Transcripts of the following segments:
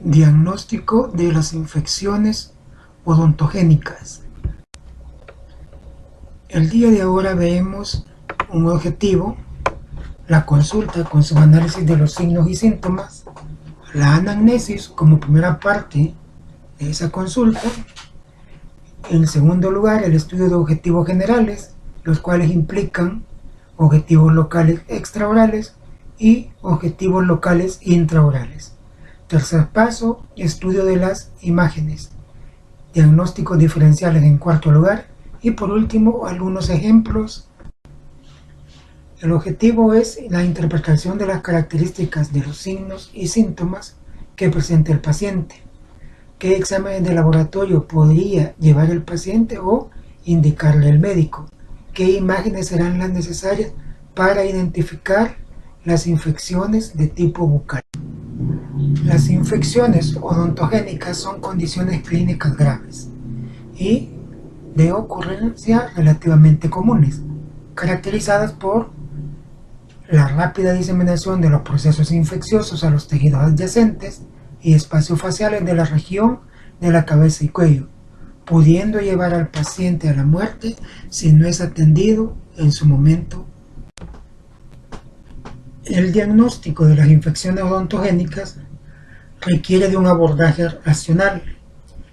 Diagnóstico de las infecciones odontogénicas. El día de ahora vemos un objetivo, la consulta con su análisis de los signos y síntomas, la anamnesis como primera parte de esa consulta. En segundo lugar, el estudio de objetivos generales, los cuales implican objetivos locales extraorales y objetivos locales intraorales. Tercer paso, estudio de las imágenes, diagnósticos diferenciales en cuarto lugar y por último algunos ejemplos. El objetivo es la interpretación de las características de los signos y síntomas que presenta el paciente. ¿Qué exámenes de laboratorio podría llevar el paciente o indicarle el médico? ¿Qué imágenes serán las necesarias para identificar las infecciones de tipo bucal? Las infecciones odontogénicas son condiciones clínicas graves y de ocurrencia relativamente comunes, caracterizadas por la rápida diseminación de los procesos infecciosos a los tejidos adyacentes y espacios faciales de la región de la cabeza y cuello, pudiendo llevar al paciente a la muerte si no es atendido en su momento. El diagnóstico de las infecciones odontogénicas requiere de un abordaje racional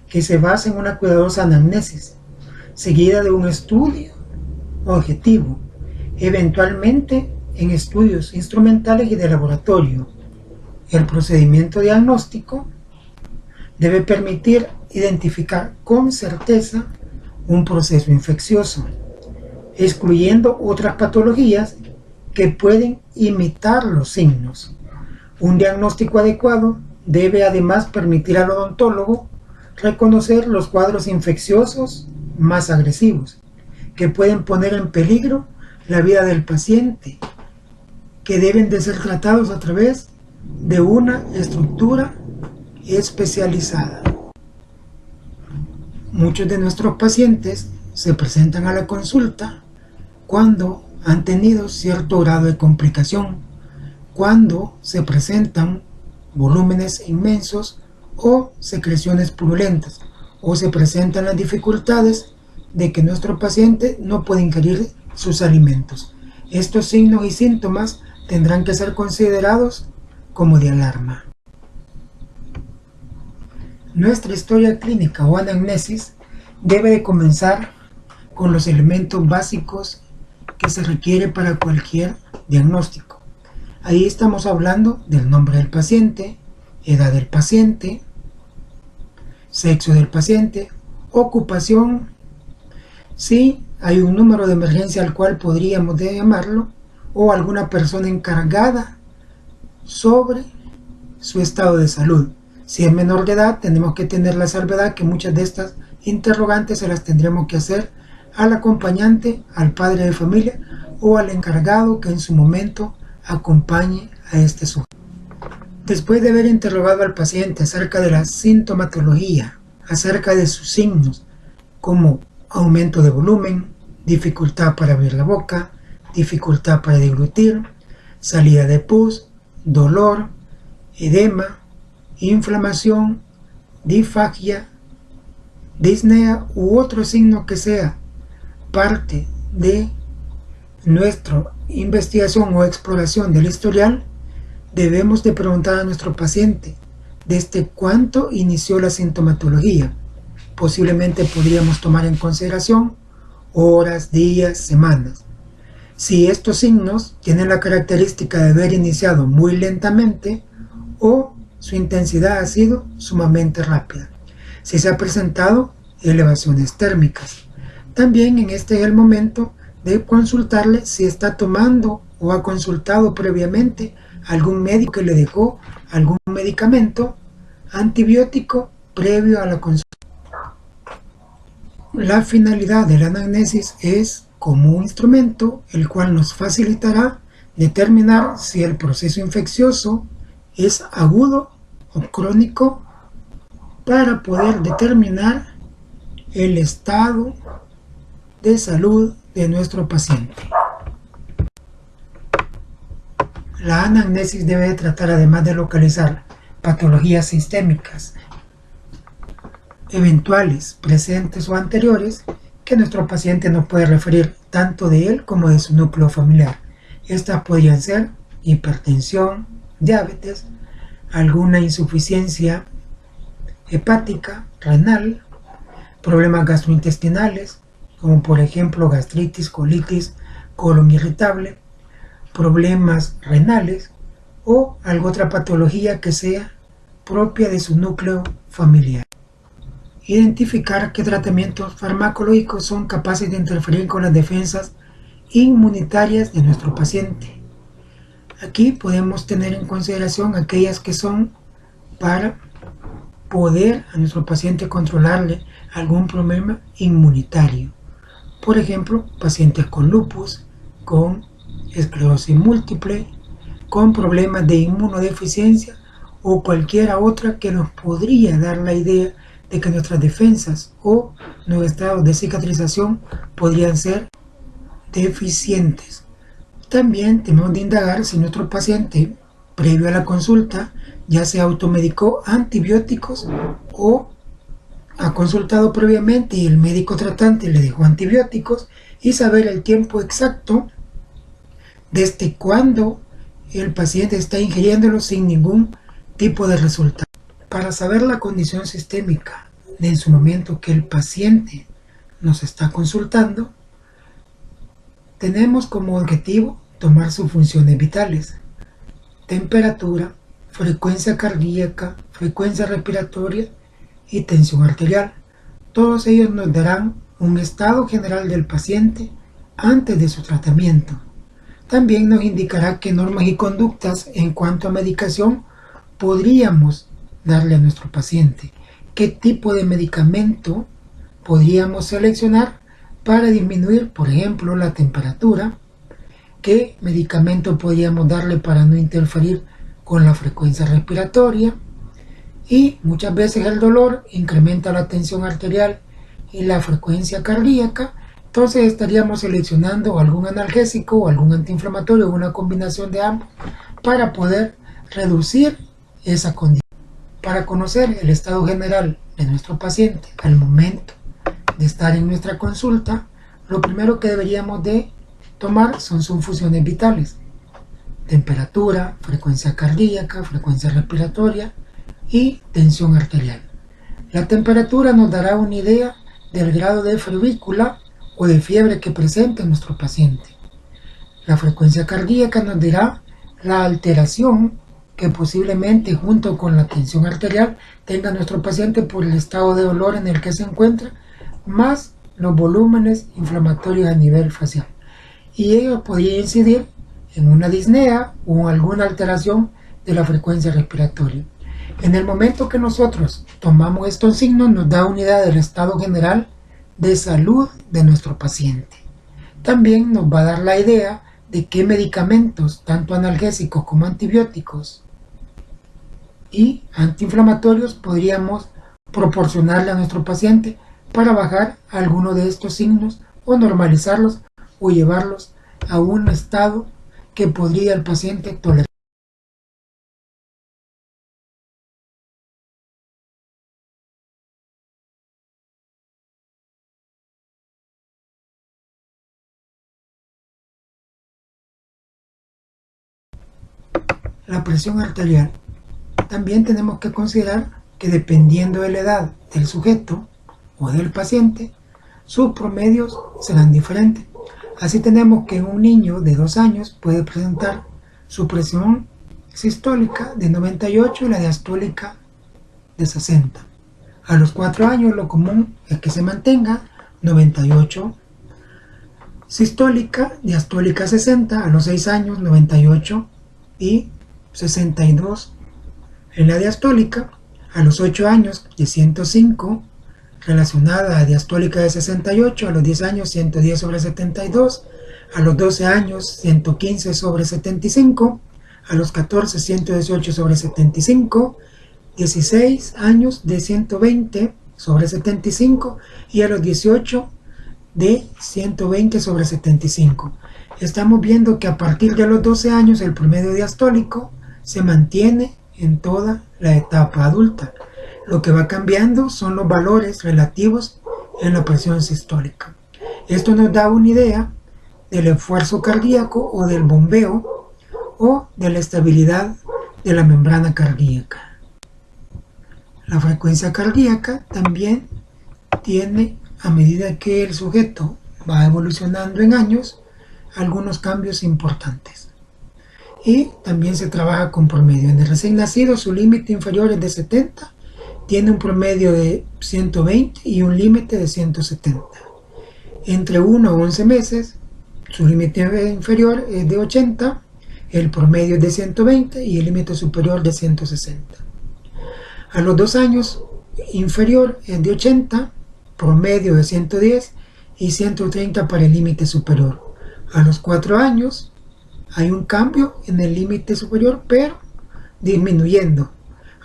que se basa en una cuidadosa anamnesis, seguida de un estudio objetivo, eventualmente en estudios instrumentales y de laboratorio. El procedimiento diagnóstico debe permitir identificar con certeza un proceso infeccioso, excluyendo otras patologías que pueden imitar los signos. Un diagnóstico adecuado debe además permitir al odontólogo reconocer los cuadros infecciosos más agresivos, que pueden poner en peligro la vida del paciente, que deben de ser tratados a través de una estructura especializada. Muchos de nuestros pacientes se presentan a la consulta cuando han tenido cierto grado de complicación, cuando se presentan volúmenes inmensos o secreciones purulentas, o se presentan las dificultades de que nuestro paciente no puede ingerir sus alimentos. Estos signos y síntomas tendrán que ser considerados como de alarma. Nuestra historia clínica o anamnesis debe de comenzar con los elementos básicos que se requiere para cualquier diagnóstico. Ahí estamos hablando del nombre del paciente, edad del paciente, sexo del paciente, ocupación, si hay un número de emergencia al cual podríamos llamarlo, o alguna persona encargada sobre su estado de salud. Si es menor de edad, tenemos que tener la salvedad que muchas de estas interrogantes se las tendremos que hacer al acompañante, al padre de familia o al encargado que en su momento acompañe a este sujeto. Después de haber interrogado al paciente acerca de la sintomatología, acerca de sus signos, como aumento de volumen, dificultad para abrir la boca, dificultad para deglutir, salida de pus, dolor, edema, inflamación, disfagia, disnea u otro signo que sea parte de nuestra investigación o exploración del historial, debemos de preguntar a nuestro paciente desde cuánto inició la sintomatología. Posiblemente podríamos tomar en consideración horas, días, semanas. Si estos signos tienen la característica de haber iniciado muy lentamente o su intensidad ha sido sumamente rápida. Si se ha presentado elevaciones térmicas. También en este es el momento de consultarle si está tomando o ha consultado previamente algún médico que le dejó algún medicamento antibiótico previo a la consulta. La finalidad de la anamnesis es como un instrumento el cual nos facilitará determinar si el proceso infeccioso es agudo o crónico para poder determinar el estado de salud de nuestro paciente. La anamnesis debe tratar, además de localizar patologías sistémicas eventuales, presentes o anteriores, que nuestro paciente nos puede referir tanto de él como de su núcleo familiar. Estas podrían ser hipertensión, diabetes, alguna insuficiencia hepática, renal, problemas gastrointestinales, como por ejemplo gastritis, colitis, colon irritable, problemas renales o alguna otra patología que sea propia de su núcleo familiar. Identificar qué tratamientos farmacológicos son capaces de interferir con las defensas inmunitarias de nuestro paciente. Aquí podemos tener en consideración aquellas que son para poder a nuestro paciente controlarle algún problema inmunitario. Por ejemplo, pacientes con lupus, con esclerosis múltiple, con problemas de inmunodeficiencia o cualquiera otra que nos podría dar la idea de que nuestras defensas o nuestros estados de cicatrización podrían ser deficientes. También tenemos de indagar si nuestro paciente, previo a la consulta, ya se automedicó antibióticos o ha consultado previamente y el médico tratante le dejó antibióticos, y saber el tiempo exacto desde cuándo el paciente está ingiriéndolos sin ningún tipo de resultado. Para saber la condición sistémica en su momento que el paciente nos está consultando, tenemos como objetivo tomar sus funciones vitales: temperatura, frecuencia cardíaca, frecuencia respiratoria y tensión arterial. Todos ellos nos darán un estado general del paciente antes de su tratamiento. También nos indicará qué normas y conductas en cuanto a medicación podríamos darle a nuestro paciente, qué tipo de medicamento podríamos seleccionar para disminuir, por ejemplo, la temperatura, qué medicamento podríamos darle para no interferir con la frecuencia respiratoria, y muchas veces el dolor incrementa la tensión arterial y la frecuencia cardíaca. Entonces estaríamos seleccionando algún analgésico o algún antiinflamatorio o una combinación de ambos para poder reducir esa condición. Para conocer el estado general de nuestro paciente al momento de estar en nuestra consulta, lo primero que deberíamos de tomar son sus funciones vitales: temperatura, frecuencia cardíaca, frecuencia respiratoria y tensión arterial. La temperatura nos dará una idea del grado de febrícula o de fiebre que presenta nuestro paciente. La frecuencia cardíaca nos dirá la alteración que posiblemente junto con la tensión arterial tenga nuestro paciente por el estado de dolor en el que se encuentra, más los volúmenes inflamatorios a nivel facial. Y ello podría incidir en una disnea o alguna alteración de la frecuencia respiratoria. En el momento que nosotros tomamos estos signos, nos da una idea del estado general de salud de nuestro paciente. También nos va a dar la idea de qué medicamentos, tanto analgésicos como antibióticos y antiinflamatorios, podríamos proporcionarle a nuestro paciente para bajar alguno de estos signos o normalizarlos o llevarlos a un estado que podría el paciente tolerar. La presión arterial. También tenemos que considerar que dependiendo de la edad del sujeto o del paciente, sus promedios serán diferentes. Así tenemos que un niño de 2 años puede presentar su presión sistólica de 98 y la diastólica de 60. A los 4 años lo común es que se mantenga 98 sistólica, diastólica 60, a los 6 años 98 y 62 en la diastólica, a los 8 años de 105, relacionada a diastólica de 68, a los 10 años 110 sobre 72, a los 12 años 115 sobre 75, a los 14 118 sobre 75, 16 años de 120 sobre 75 y a los 18 de 120 sobre 75. Estamos viendo que a partir de los 12 años el promedio diastólico se mantiene en toda la etapa adulta. Lo que va cambiando son los valores relativos en la presión sistólica. Esto nos da una idea del esfuerzo cardíaco o del bombeo o de la estabilidad de la membrana cardíaca. La frecuencia cardíaca también tiene, a medida que el sujeto va evolucionando en años, algunos cambios importantes. Y también se trabaja con promedio. En el recién nacido su límite inferior es de 70, tiene un promedio de 120 y un límite de 170. Entre 1 a 11 meses su límite inferior es de 80, el promedio es de 120 y el límite superior de 160. A los 2 años inferior es de 80, promedio de 110 y 130 para el límite superior. A los 4 años hay un cambio en el límite superior, pero disminuyendo.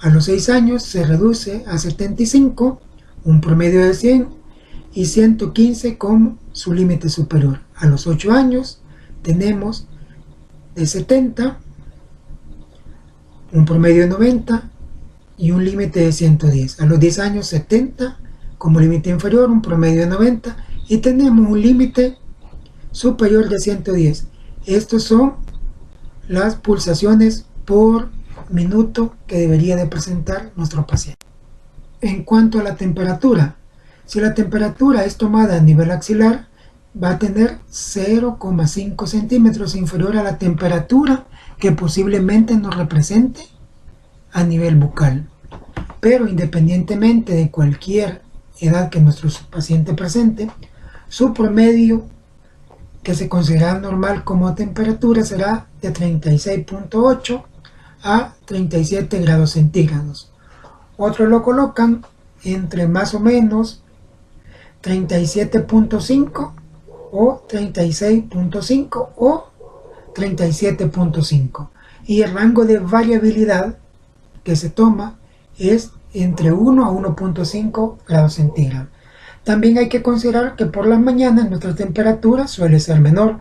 A los 6 años se reduce a 75, un promedio de 100 y 115 como su límite superior. A los 8 años tenemos de 70, un promedio de 90 y un límite de 110. A los 10 años 70 como límite inferior, un promedio de 90 y tenemos un límite superior de 110. Estos son las pulsaciones por minuto que debería de presentar nuestro paciente. En cuanto a la temperatura, si la temperatura es tomada a nivel axilar, va a tener 0,5 centímetros inferior a la temperatura que posiblemente nos represente a nivel bucal. Pero independientemente de cualquier edad que nuestro paciente presente, su promedio que se considera normal como temperatura será de 36.8 a 37 grados centígrados. Otros lo colocan entre más o menos 37.5 o 36.5 o 37.5. Y el rango de variabilidad que se toma es entre 1 a 1.5 grados centígrados. También hay que considerar que por la mañana nuestra temperatura suele ser menor.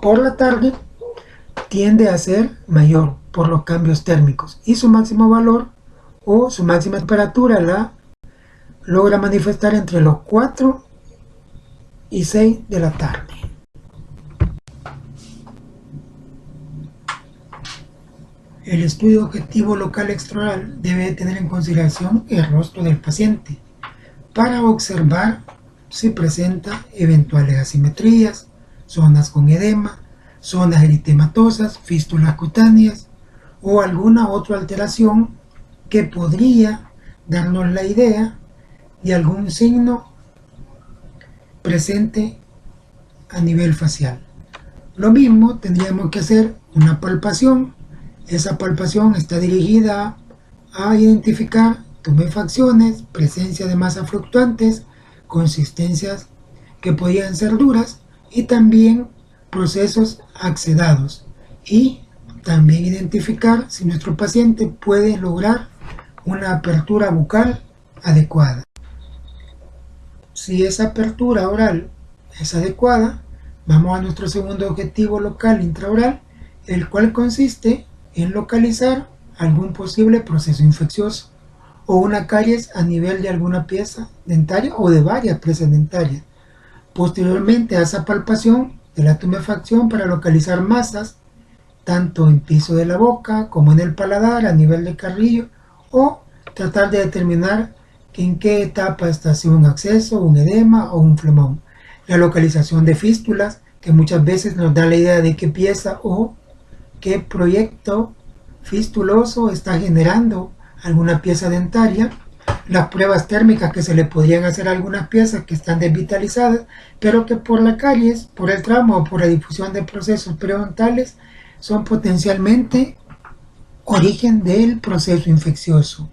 Por la tarde tiende a ser mayor por los cambios térmicos y su máximo valor o su máxima temperatura la logra manifestar entre los 4 y 6 de la tarde. El estudio objetivo local extraoral debe tener en consideración el rostro del paciente para observar si presenta eventuales asimetrías, zonas con edema, zonas eritematosas, fístulas cutáneas o alguna otra alteración que podría darnos la idea de algún signo presente a nivel facial. Lo mismo tendríamos que hacer una palpación. Esa palpación está dirigida a identificar tumefacciones, presencia de masas fluctuantes, consistencias que podrían ser duras y también procesos axedados, y también identificar si nuestro paciente puede lograr una apertura bucal adecuada. Si esa apertura oral es adecuada, vamos a nuestro segundo objetivo local intraoral, el cual consiste en localizar algún posible proceso infeccioso o una caries a nivel de alguna pieza dentaria o de varias piezas dentarias. Posteriormente a esa palpación de la tumefacción para localizar masas tanto en piso de la boca como en el paladar a nivel de carrillo, o tratar de determinar en qué etapa está, si un acceso, un edema o un flemón. La localización de fístulas, que muchas veces nos da la idea de qué pieza o qué proyecto fistuloso está generando alguna pieza dentaria. Las pruebas térmicas que se le podrían hacer a algunas piezas que están desvitalizadas, pero que por la caries, por el trauma o por la difusión de procesos periodontales son potencialmente origen del proceso infeccioso.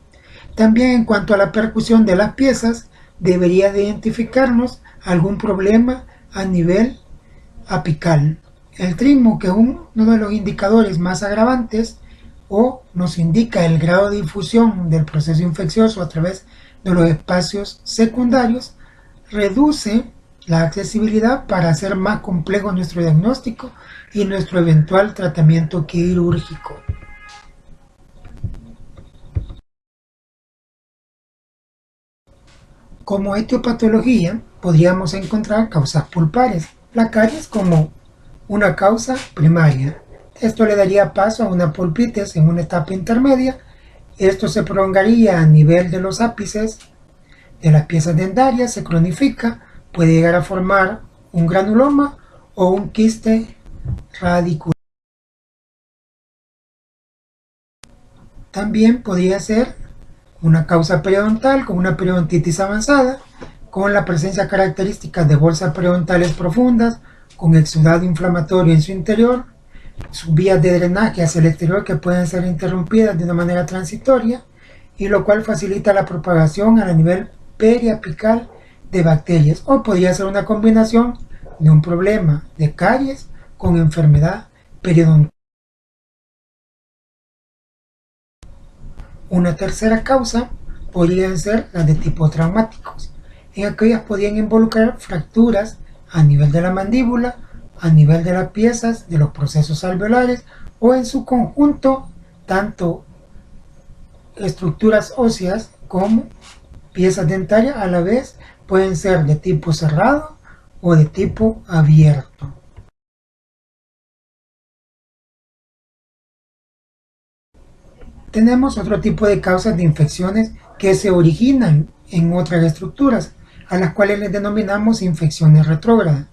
También en cuanto a la percusión de las piezas, debería de identificarnos algún problema a nivel apical. El trismo, que es uno de los indicadores más agravantes o nos indica el grado de difusión del proceso infeccioso a través de los espacios secundarios, reduce la accesibilidad para hacer más complejo nuestro diagnóstico y nuestro eventual tratamiento quirúrgico. Como etiopatología, podríamos encontrar causas pulpares, la caries como una causa primaria. Esto le daría paso a una pulpitis en una etapa intermedia. Esto se prolongaría a nivel de los ápices de las piezas dentarias, se cronifica, puede llegar a formar un granuloma o un quiste radicular. También podría ser una causa periodontal con una periodontitis avanzada, con la presencia característica de bolsas periodontales profundas, con exudado inflamatorio en su interior, sus vías de drenaje hacia el exterior que pueden ser interrumpidas de una manera transitoria, y lo cual facilita la propagación a nivel periapical de bacterias, o podría ser una combinación de un problema de caries con enfermedad periodontal. Una tercera causa podrían ser las de tipo traumáticos. En aquellas podrían involucrar fracturas a nivel de la mandíbula, a nivel de las piezas de los procesos alveolares o en su conjunto tanto estructuras óseas como piezas dentarias a la vez pueden ser de tipo cerrado o de tipo abierto. Tenemos otro tipo de causas de infecciones que se originan en otras estructuras, a las cuales les denominamos infecciones retrógradas.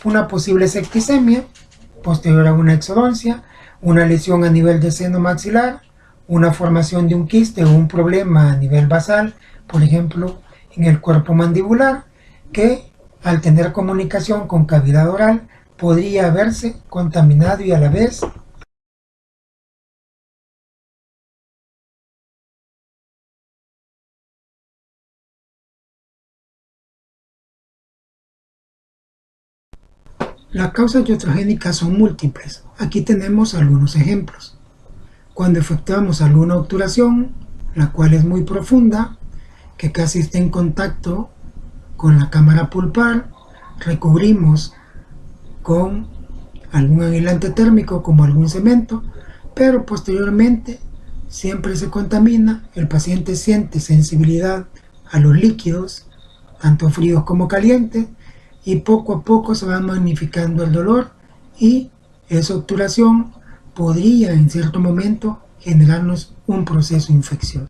Una posible septicemia, posterior a una exodoncia, una lesión a nivel del seno maxilar, una formación de un quiste o un problema a nivel basal, por ejemplo, en el cuerpo mandibular, que al tener comunicación con cavidad oral podría haberse contaminado y a la vez las causas iatrogénicas son múltiples. Aquí tenemos algunos ejemplos. Cuando efectuamos alguna obturación, la cual es muy profunda, que casi está en contacto con la cámara pulpar, recubrimos con algún aislante térmico como algún cemento, pero posteriormente siempre se contamina, el paciente siente sensibilidad a los líquidos, tanto fríos como calientes, y poco a poco se va magnificando el dolor y esa obturación podría en cierto momento generarnos un proceso infeccioso.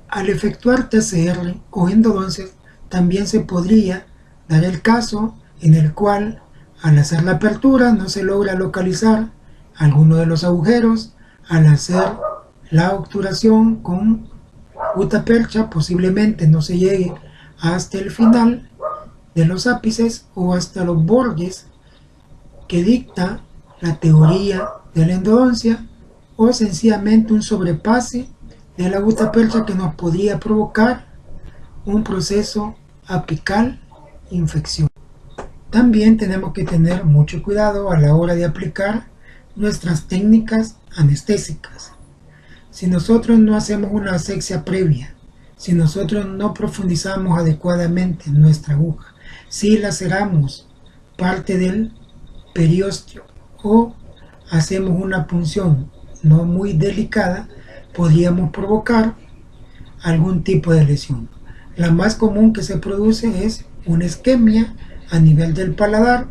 Al efectuar TCR o endodoncias también se podría dar el caso en el cual al hacer la apertura no se logra localizar alguno de los agujeros, al hacer la obturación con gutapercha posiblemente no se llegue hasta el final de los ápices o hasta los bordes que dicta la teoría de la endodoncia, o sencillamente un sobrepase de la gutapercha que nos podría provocar un proceso apical infeccioso. También tenemos que tener mucho cuidado a la hora de aplicar nuestras técnicas anestésicas. Si nosotros no hacemos una asepsia previa, si nosotros no profundizamos adecuadamente nuestra aguja, si laceramos parte del periósteo o hacemos una punción no muy delicada, podríamos provocar algún tipo de lesión. La más común que se produce es una isquemia a nivel del paladar.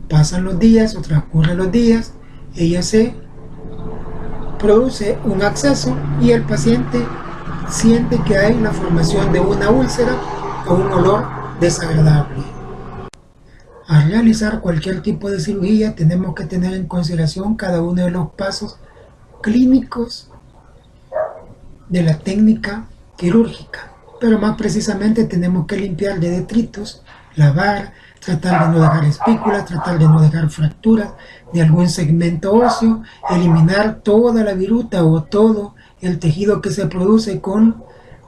Pasan los días o transcurren los días, ella se produce un absceso y el paciente siente que hay la formación de una úlcera o un olor desagradable. Al realizar cualquier tipo de cirugía tenemos que tener en consideración cada uno de los pasos clínicos de la técnica quirúrgica, pero más precisamente tenemos que limpiar de detritos, lavar, tratar de no dejar espículas, tratar de no dejar fracturas de algún segmento óseo, eliminar toda la viruta o todo el tejido que se produce con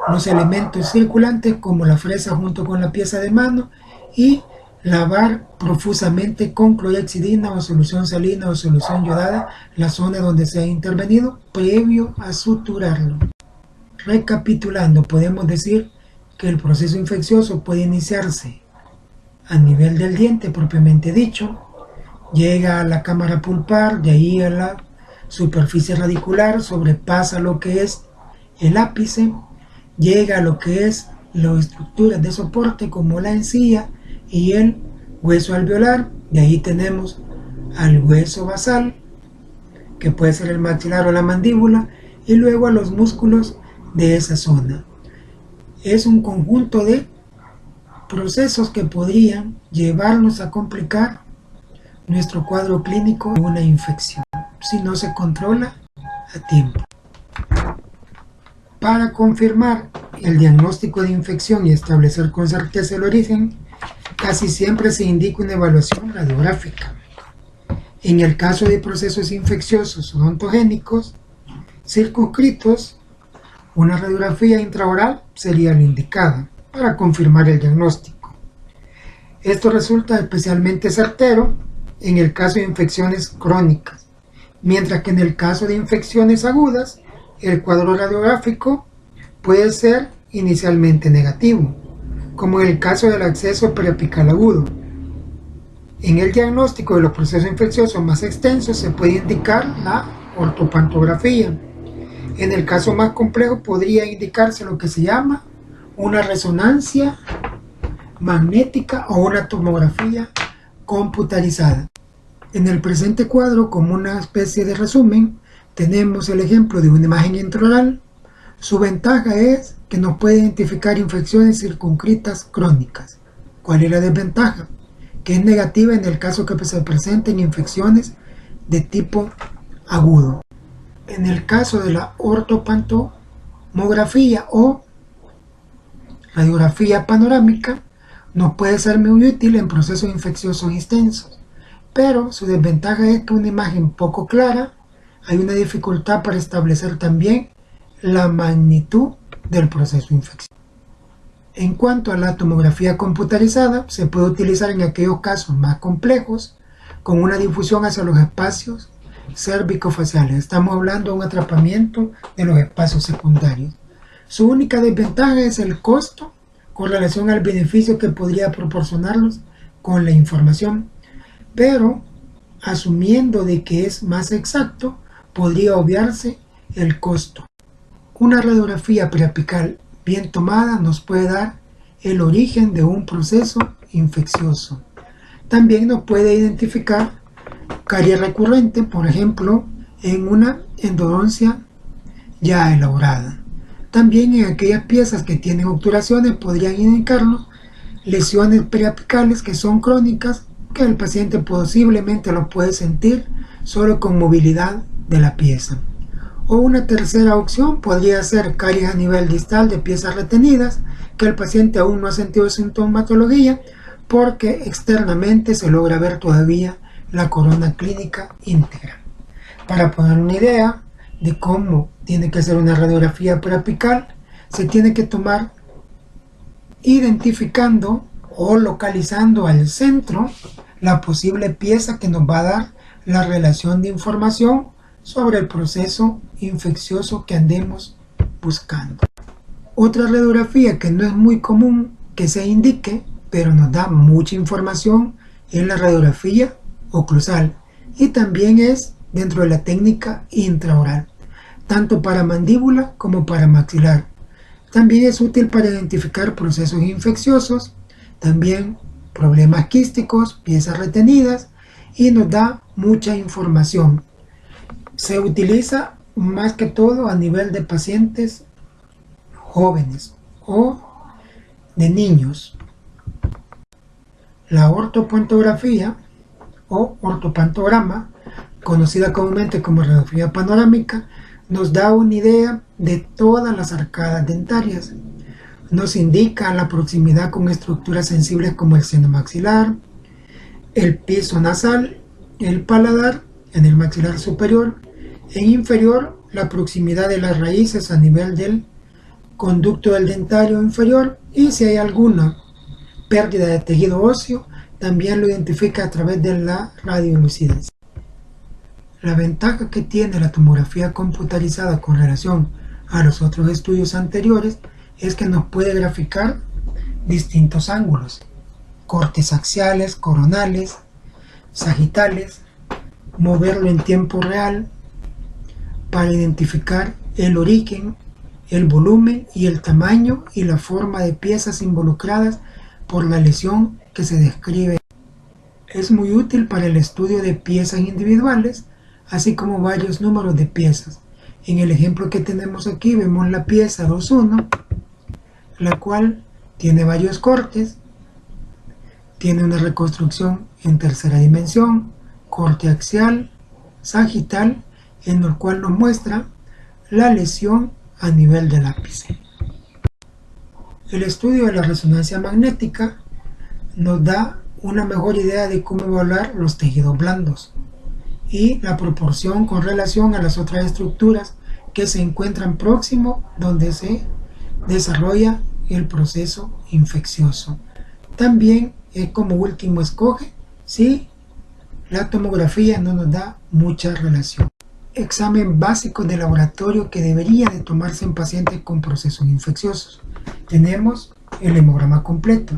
los elementos circulantes como la fresa junto con la pieza de mano, y lavar profusamente con clorhexidina o solución salina o solución yodada la zona donde se ha intervenido previo a suturarlo. Recapitulando, podemos decir que el proceso infeccioso puede iniciarse a nivel del diente propiamente dicho, llega a la cámara pulpar, de ahí a la superficie radicular, sobrepasa lo que es el ápice, llega a lo que es las estructuras de soporte como la encía y el hueso alveolar. De ahí tenemos al hueso basal, que puede ser el maxilar o la mandíbula, y luego a los músculos de esa zona. Es un conjunto de procesos que podrían llevarnos a complicar nuestro cuadro clínico de una infección si no se controla a tiempo. Para confirmar el diagnóstico de infección y establecer con certeza el origen, casi siempre se indica una evaluación radiográfica. En el caso de procesos infecciosos odontogénicos circunscritos, una radiografía intraoral sería la indicada para confirmar el diagnóstico. Esto resulta especialmente certero en el caso de infecciones crónicas, mientras que en el caso de infecciones agudas, el cuadro radiográfico puede ser inicialmente negativo, como en el caso del absceso periapical agudo. En el diagnóstico de los procesos infecciosos más extensos se puede indicar la ortopantografía. En el caso más complejo podría indicarse lo que se llama una resonancia magnética o una tomografía computarizada. En el presente cuadro, como una especie de resumen, tenemos el ejemplo de una imagen intraoral. Su ventaja es que nos puede identificar infecciones circunscritas crónicas. ¿Cuál es la desventaja? Que es negativa en el caso que se presenten infecciones de tipo agudo. En el caso de la ortopantomografía o radiografía panorámica, nos puede ser muy útil en procesos infecciosos extensos, pero su desventaja es que una imagen poco clara, hay una dificultad para establecer también la magnitud del proceso infeccioso. En cuanto a la tomografía computarizada, se puede utilizar en aquellos casos más complejos, con una difusión hacia los espacios cérvico-faciales. Estamos hablando de un atrapamiento de los espacios secundarios. Su única desventaja es el costo con relación al beneficio que podría proporcionarlos con la información, pero asumiendo de que es más exacto, podría obviarse el costo. Una radiografía preapical bien tomada nos puede dar el origen de un proceso infeccioso. También nos puede identificar caries recurrente, por ejemplo, en una endodoncia ya elaborada. También en aquellas piezas que tienen obturaciones podrían indicarnos lesiones periapicales que son crónicas, que el paciente posiblemente lo puede sentir solo con movilidad de la pieza. O una tercera opción podría ser caries a nivel distal de piezas retenidas, que el paciente aún no ha sentido sintomatología porque externamente se logra ver todavía la corona clínica íntegra. Para poner una idea de cómo tiene que ser una radiografía preapical, se tiene que tomar identificando o localizando al centro la posible pieza que nos va a dar la relación de información sobre el proceso infeccioso que andemos buscando. Otra radiografía que no es muy común que se indique, pero nos da mucha información, es la radiografía oclusal, y también es dentro de la técnica intraoral, tanto para mandíbula como para maxilar. También es útil para identificar procesos infecciosos, también problemas quísticos, piezas retenidas, y nos da mucha información. Se utiliza más que todo a nivel de pacientes jóvenes o de niños. La ortopantografía o ortopantograma, conocida comúnmente como radiografía panorámica, nos da una idea de todas las arcadas dentarias. Nos indica la proximidad con estructuras sensibles como el seno maxilar, el piso nasal, el paladar en el maxilar superior, en inferior la proximidad de las raíces a nivel del conducto del dentario inferior, y si hay alguna pérdida de tejido óseo también lo identifica a través de la radiolucidencia. La ventaja que tiene la tomografía computarizada con relación a los otros estudios anteriores es que nos puede graficar distintos ángulos, cortes axiales, coronales, sagitales, moverlo en tiempo real para identificar el origen el volumen y el tamaño y la forma de piezas involucradas por la lesión que se describe. Es muy útil para el estudio de piezas individuales, así como varios números de piezas. En el ejemplo que tenemos aquí vemos la pieza 2.1, la cual tiene varios cortes, tiene una reconstrucción en tercera dimensión, corte axial, sagital, en el cual nos muestra la lesión a nivel del ápice. El estudio de la resonancia magnética nos da una mejor idea de cómo evaluar los tejidos blandos y la proporción con relación a las otras estructuras que se encuentran próximo donde se desarrolla el proceso infeccioso. También como último escoge si la tomografía no nos da mucha relación. Examen básico de laboratorio que debería de tomarse en pacientes con procesos infecciosos. Tenemos el hemograma completo.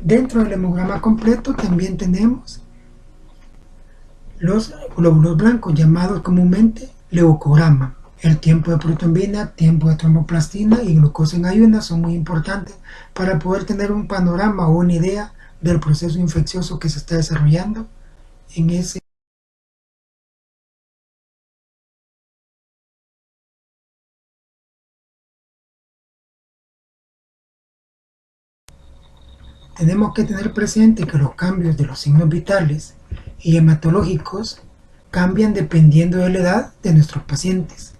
Dentro del hemograma completo también tenemos los glóbulos blancos, llamados comúnmente leucograma. El tiempo de protrombina, tiempo de tromboplastina y glucosa en ayunas son muy importantes para poder tener un panorama o una idea del proceso infeccioso que se está desarrollando en ese. Tenemos que tener presente que los cambios de los signos vitales y hematológicos cambian dependiendo de la edad de nuestros pacientes.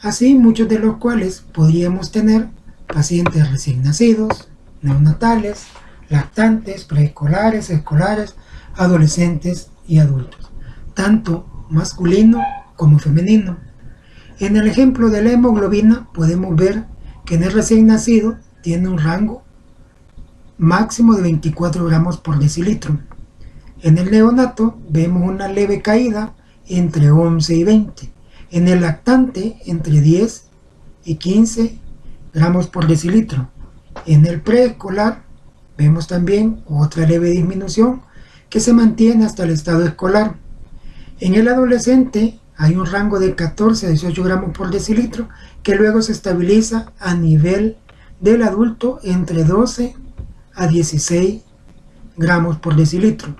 Así, muchos de los cuales podríamos tener pacientes recién nacidos, neonatales, lactantes, preescolares, escolares, adolescentes y adultos, tanto masculino como femenino. En el ejemplo de la hemoglobina podemos ver que en el recién nacido tiene un rango máximo de 24 gramos por decilitro. En el neonato vemos una leve caída entre 11 y 20. En el lactante entre 10 y 15 gramos por decilitro. En el preescolar vemos también otra leve disminución que se mantiene hasta el estado escolar. En el adolescente hay un rango de 14 a 18 gramos por decilitro que luego se estabiliza a nivel del adulto entre 12 a 16 gramos por decilitro.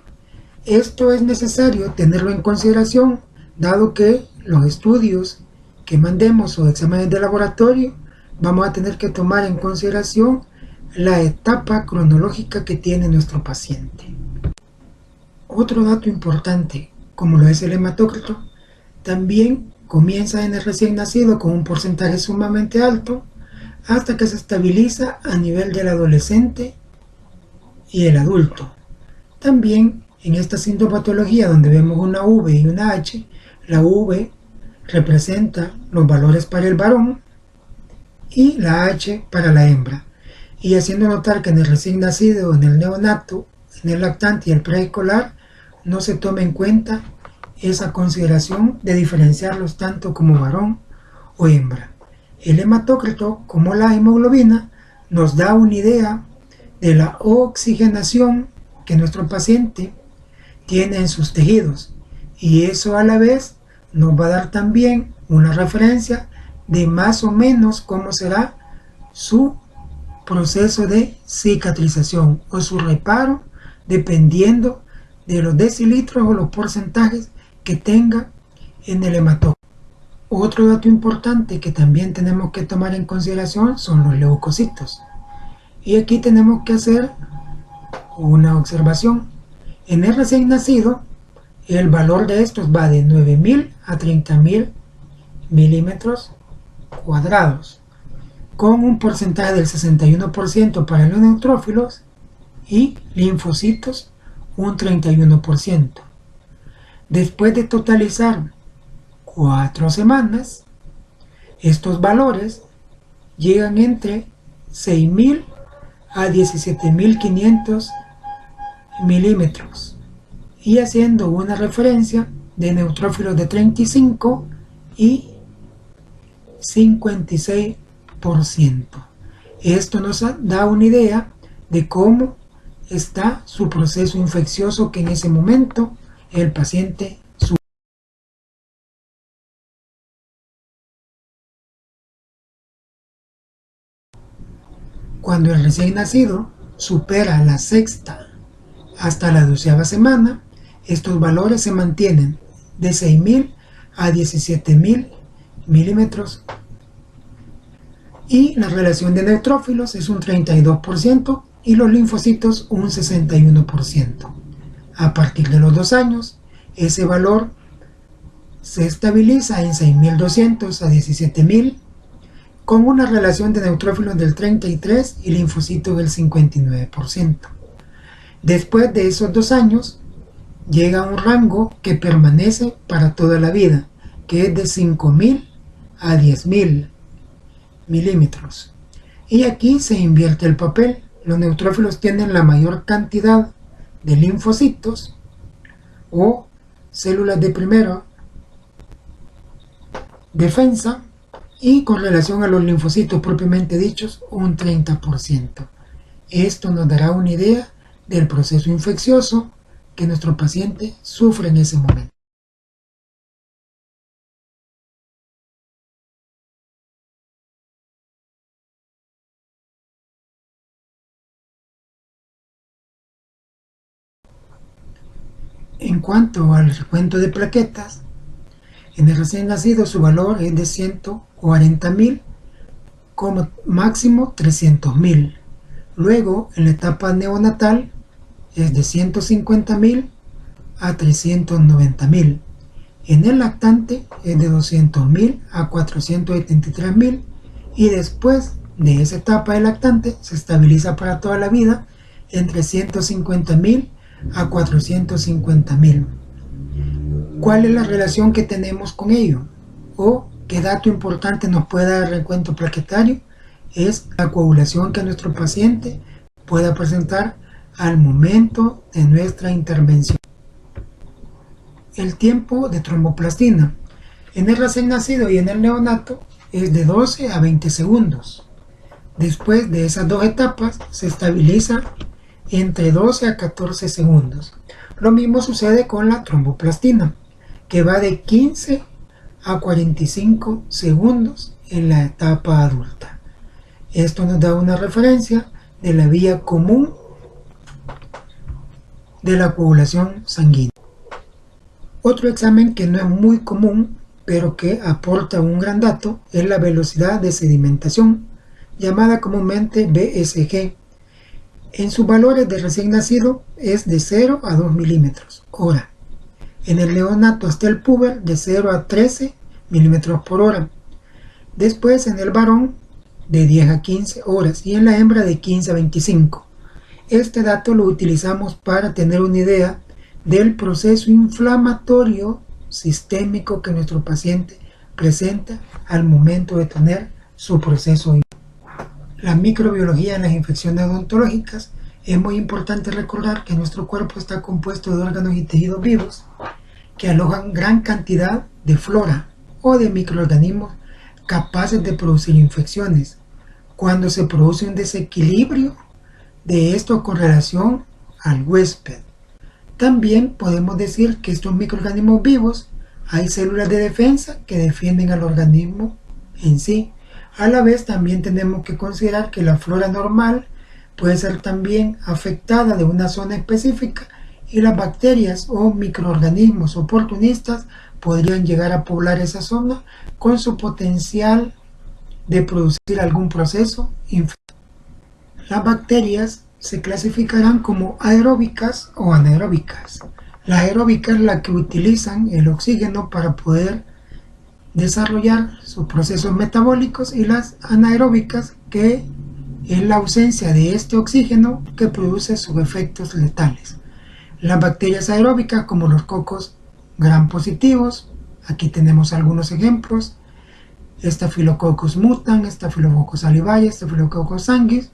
Esto es necesario tenerlo en consideración, dado que los estudios que mandemos o exámenes de laboratorio vamos a tener que tomar en consideración la etapa cronológica que tiene nuestro paciente. Otro dato importante, como lo es el hematócrito, también comienza en el recién nacido con un porcentaje sumamente alto hasta que se estabiliza a nivel del adolescente y el adulto. También en esta sintomatología donde vemos una V y una H, la V representa los valores para el varón y la H para la hembra, y haciendo notar que en el recién nacido, en el neonato, en el lactante y el preescolar no se toma en cuenta esa consideración de diferenciarlos tanto como varón o hembra. El hematócrito, como la hemoglobina, nos da una idea de la oxigenación que nuestro paciente tiene en sus tejidos, y eso a la vez nos va a dar también una referencia de más o menos cómo será su proceso de cicatrización o su reparo, dependiendo de los decilitros o los porcentajes que tenga en el hematócrito. Otro dato importante que también tenemos que tomar en consideración son los leucocitos. Y aquí tenemos que hacer una observación. En el recién nacido, el valor de estos va de 9.000 a 30.000 milímetros cuadrados, con un porcentaje del 61% para los neutrófilos y linfocitos un 31%. Después de totalizar 4 semanas, estos valores llegan entre 6.000 a 17.500 milímetros, y haciendo una referencia de neutrófilos de 35 y 56%. Esto nos da una idea de cómo está su proceso infeccioso que en ese momento el paciente Cuando el recién nacido supera la sexta hasta la 12ª semana, estos valores se mantienen de 6.000 a 17.000 milímetros y la relación de neutrófilos es un 32% y los linfocitos un 61%. A partir de los 2 años, ese valor se estabiliza en 6.200 a 17.000 con una relación de neutrófilos del 33% y linfocitos del 59%. Después de esos 2 años, llega a un rango que permanece para toda la vida, que es de 5.000 a 10.000 milímetros. Y aquí se invierte el papel. Los neutrófilos tienen la mayor cantidad de linfocitos o células de primera defensa y con relación a los linfocitos propiamente dichos un 30%. Esto nos dará una idea del proceso infeccioso que nuestro paciente sufre en ese momento. En cuanto al recuento de plaquetas, en el recién nacido su valor es de 140.000, como máximo 300.000. Luego, en la etapa neonatal, es de 150.000 a 390.000. En el lactante es de 200.000 a 473.000 y después de esa etapa de lactante se estabiliza para toda la vida entre 150.000 a 450.000. ¿Cuál es la relación que tenemos con ello? ¿O qué dato importante nos puede dar el recuento plaquetario? Es la coagulación que nuestro paciente pueda presentar al momento de nuestra intervención. El tiempo de tromboplastina en el recién nacido y en el neonato es de 12 a 20 segundos. Después de esas 2 etapas se estabiliza entre 12 a 14 segundos. Lo mismo sucede con la tromboplastina, que va de 15 a 45 segundos en la etapa adulta. Esto nos da una referencia de la vía común de la coagulación sanguínea. Otro examen que no es muy común, pero que aporta un gran dato, es la velocidad de sedimentación, llamada comúnmente BSG. En sus valores de recién nacido es de 0 a 2 milímetros hora. En el neonato hasta el puber de 0 a 13 milímetros por hora. Después en el varón de 10 a 15 horas y en la hembra de 15 a 25. Este dato lo utilizamos para tener una idea del proceso inflamatorio sistémico que nuestro paciente presenta al momento de tener su proceso. La microbiología en las infecciones odontológicas, es muy importante recordar que nuestro cuerpo está compuesto de órganos y tejidos vivos que alojan gran cantidad de flora o de microorganismos capaces de producir infecciones. Cuando se produce un desequilibrio de esto con relación al huésped, también podemos decir que estos microorganismos vivos, hay células de defensa que defienden al organismo en sí. A la vez también tenemos que considerar que la flora normal puede ser también afectada de una zona específica y las bacterias o microorganismos oportunistas podrían llegar a poblar esa zona con su potencial de producir algún proceso infeccioso. Las bacterias se clasificarán como aeróbicas o anaeróbicas. Las aeróbicas las que utilizan el oxígeno para poder desarrollar sus procesos metabólicos y las anaeróbicas que es la ausencia de este oxígeno que produce sus efectos letales. Las bacterias aeróbicas como los cocos gram positivos, aquí tenemos algunos ejemplos, Staphylococcus mutans, Staphylococcus allivae, Staphylococcus sanguis,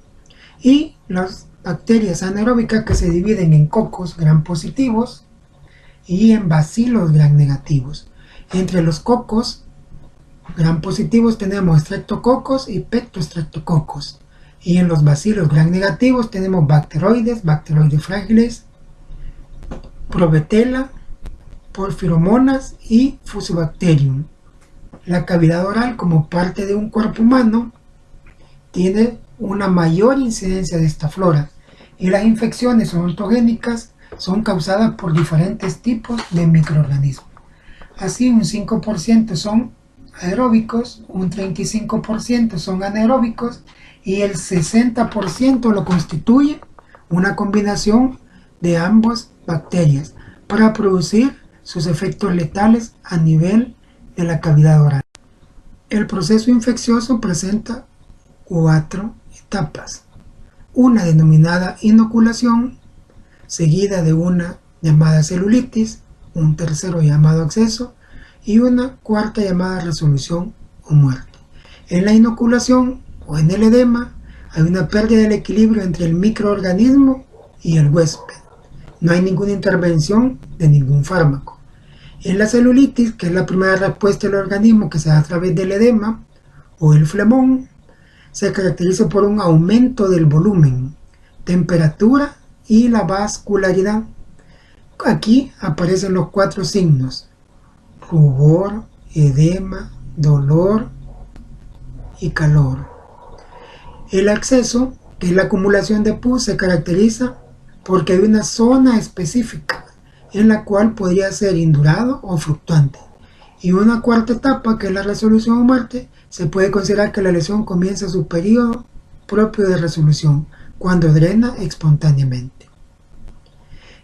y las bacterias anaeróbicas que se dividen en cocos gram positivos y en bacilos gram negativos. Entre los cocos gram positivos tenemos Streptococcus y Pectostreptococcus, y en los bacilos gram negativos tenemos bacteroides frágiles, Probetella, Porphyromonas y Fusobacterium. La cavidad oral como parte de un cuerpo humano tiene una mayor incidencia de esta flora, y las infecciones odontogénicas son causadas por diferentes tipos de microorganismos. Así, un 5% son aeróbicos, un 35% son anaeróbicos y el 60% lo constituye una combinación de ambas bacterias para producir sus efectos letales a nivel de la cavidad oral. El proceso infeccioso presenta 4 etapas. Una denominada inoculación, seguida de una llamada celulitis, un tercero llamado acceso y una cuarta llamada resolución o muerte. En la inoculación o en el edema hay una pérdida del equilibrio entre el microorganismo y el huésped. No hay ninguna intervención de ningún fármaco. En la celulitis, que es la primera respuesta del organismo que se da a través del edema o el flemón, se caracteriza por un aumento del volumen, temperatura y la vascularidad. Aquí aparecen los 4 signos: rubor, edema, dolor y calor. El acceso, que es la acumulación de pus, se caracteriza porque hay una zona específica en la cual podría ser indurado o fluctuante. Y una cuarta etapa, que es la resolución o muerte, se puede considerar que la lesión comienza su periodo propio de resolución, cuando drena espontáneamente.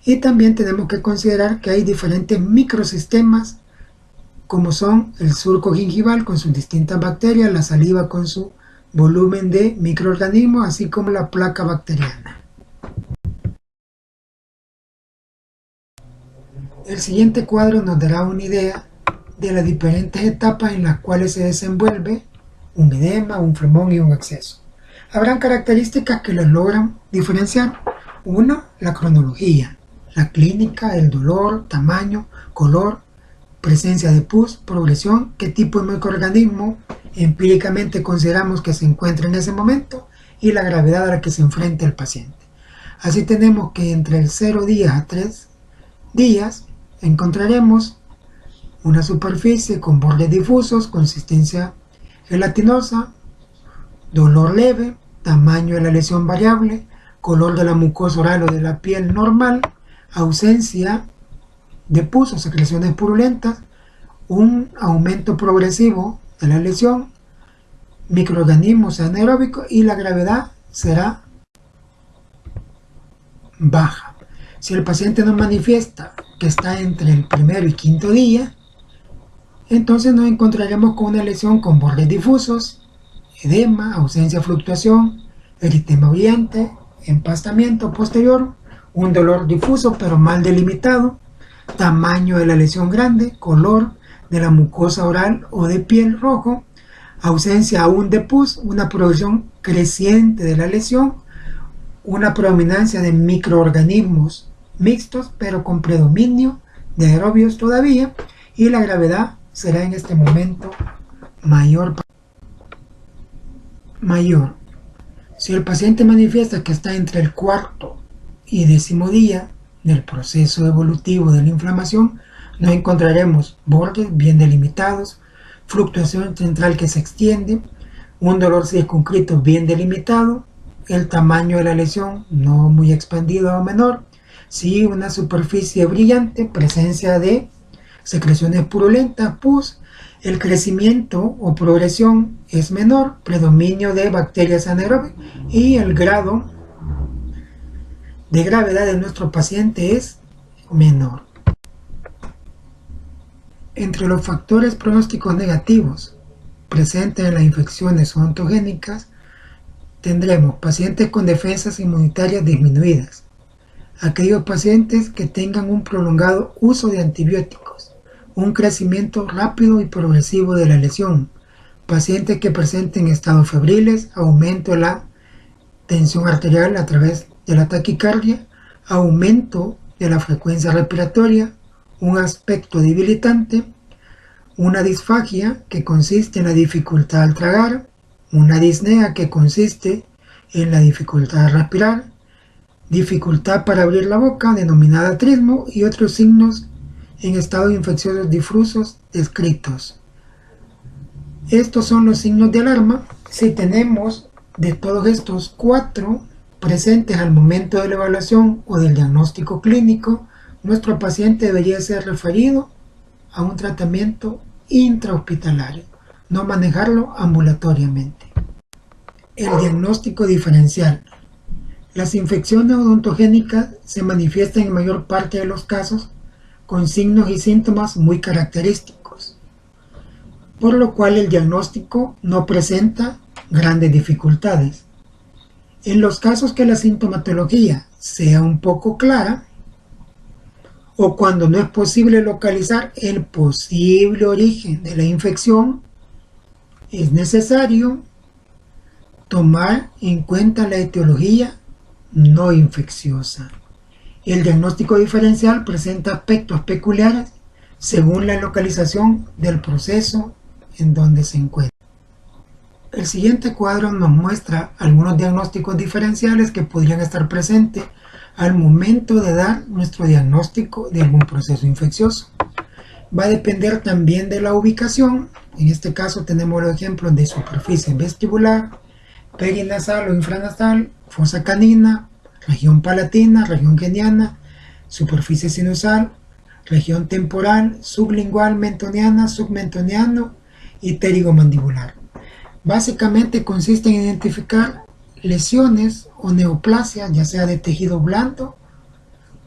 Y también tenemos que considerar que hay diferentes microsistemas, como son el surco gingival con sus distintas bacterias, la saliva con su volumen de microorganismos, así como la placa bacteriana. El siguiente cuadro nos dará una idea de las diferentes etapas en las cuales se desenvuelve un edema, un flemón y un acceso. Habrán características que los logran diferenciar. Una, la cronología, la clínica, el dolor, tamaño, color, presencia de pus, progresión, qué tipo de microorganismo empíricamente consideramos que se encuentra en ese momento y la gravedad a la que se enfrenta el paciente. Así tenemos que entre el 0 días a 3 días encontraremos una superficie con bordes difusos, consistencia gelatinosa, dolor leve, tamaño de la lesión variable, color de la mucosa oral o de la piel normal, ausencia de pus o secreciones purulentas, un aumento progresivo de la lesión, microorganismos anaeróbicos y la gravedad será baja. Si el paciente nos manifiesta que está entre el primero y quinto día, entonces nos encontraremos con una lesión con bordes difusos, edema, ausencia de fluctuación, eritema brillante, empastamiento posterior, un dolor difuso pero mal delimitado, tamaño de la lesión grande, color de la mucosa oral o de piel rojo, ausencia aún de pus, una progresión creciente de la lesión, una predominancia de microorganismos mixtos pero con predominio de aerobios todavía, y la gravedad será en este momento mayor. Si el paciente manifiesta que está entre el cuarto y 10º día del proceso evolutivo de la inflamación, nos encontraremos bordes bien delimitados, fluctuación central que se extiende, un dolor circunscrito bien delimitado, el tamaño de la lesión no muy expandido o menor, sí una superficie brillante, presencia de secreciones purulentas, pus, el crecimiento o progresión es menor, predominio de bacterias anaeróbicas y el grado de gravedad de nuestro paciente es menor. Entre los factores pronósticos negativos presentes en las infecciones odontogénicas tendremos pacientes con defensas inmunitarias disminuidas, aquellos pacientes que tengan un prolongado uso de antibióticos, un crecimiento rápido y progresivo de la lesión, pacientes que presenten estados febriles, aumento de la tensión arterial a través de la taquicardia, aumento de la frecuencia respiratoria, un aspecto debilitante, una disfagia que consiste en la dificultad al tragar, una disnea que consiste en la dificultad al respirar, dificultad para abrir la boca denominada trismo y otros signos en estados infecciosos difusos descritos. Estos son los signos de alarma si tenemos de todos estos 4 presentes al momento de la evaluación o del diagnóstico clínico, nuestro paciente debería ser referido a un tratamiento intrahospitalario, no manejarlo ambulatoriamente. El diagnóstico diferencial. Las infecciones odontogénicas se manifiestan en mayor parte de los casos con signos y síntomas muy característicos, por lo cual el diagnóstico no presenta grandes dificultades. En los casos que la sintomatología sea un poco clara, o cuando no es posible localizar el posible origen de la infección, es necesario tomar en cuenta la etiología no infecciosa. El diagnóstico diferencial presenta aspectos peculiares según la localización del proceso en donde se encuentra. El siguiente cuadro nos muestra algunos diagnósticos diferenciales que podrían estar presentes al momento de dar nuestro diagnóstico de algún proceso infeccioso. Va a depender también de la ubicación. En este caso tenemos los ejemplos de superficie vestibular, perinasal o infranasal, fosa canina, región palatina, región geniana, superficie sinusal, región temporal, sublingual, mentoniana, submentoniano y pterigomandibular. Básicamente consiste en identificar lesiones o neoplasias, ya sea de tejido blando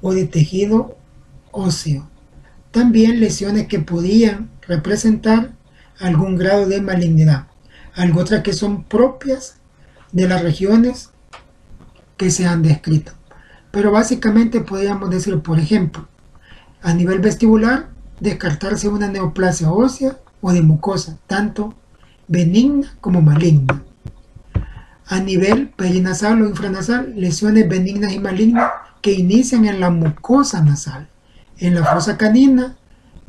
o de tejido óseo. También lesiones que podían representar algún grado de malignidad, algo otras que son propias de las regiones que se han descrito. Pero básicamente podríamos decir, por ejemplo, a nivel vestibular, descartarse una neoplasia ósea o de mucosa, tanto benigna como maligna. A nivel perinasal o infranasal, lesiones benignas y malignas que inician en la mucosa nasal. En la fosa canina,